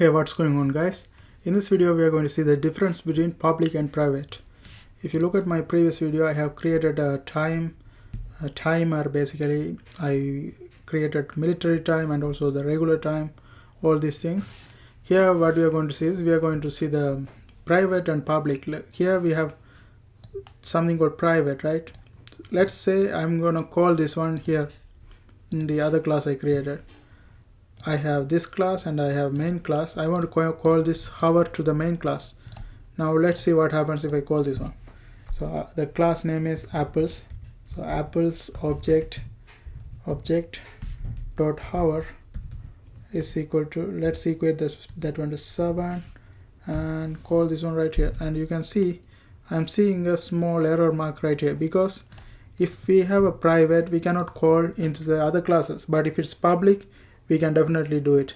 Hey, what's going on, guys? In this video we are going to see the difference between public and private. If you look at my previous video, I have created a timer. Basically I created military time and also the regular time, all these things. Here what we are going to see is we are going to see the private and public. Here we have something called private, right? Let's say I'm gonna call this one here in the other class I created. I have this class and I have main class. I want to call this hover to the main class. Now let's see what happens if I call this one. So the class name is apples. So apples object dot hover is equal to, let's equate that one to 7 and call this one right here. And you can see I'm seeing a small error mark right here, because if we have a private we cannot call into the other classes, but if it's public we can definitely do it.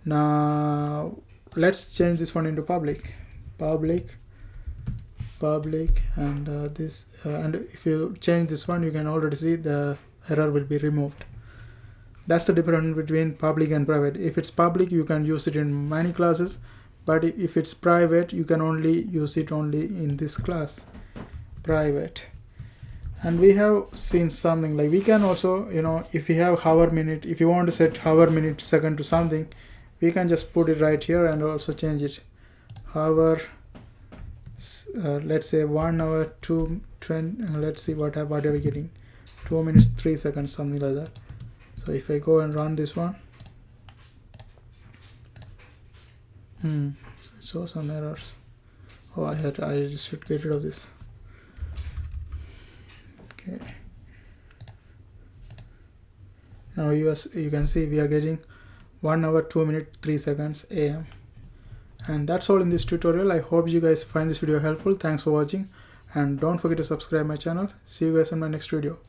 Now let's change this one into public, and this and if you change this one, you can already see the error will be removed. That's the difference between public and private. If it's public you can use it in many classes, but if it's private you can only use it only in this class, private. And we have seen something like we can also, if we have hour minute, if you want to set hour minute second to something, we can just put it right here and also change it. Hour, let's say 1 hour 2:20. Let's see what are we getting. 2 minutes 3 seconds, something like that. So if I go and run this one, so some errors. Oh, I should get rid of this. Okay. Now you can see we are getting 1 hour 2 minutes 3 seconds AM. And that's all in this tutorial. I hope you guys find this video helpful. Thanks for watching, and don't forget to subscribe my channel. See you guys in my next video.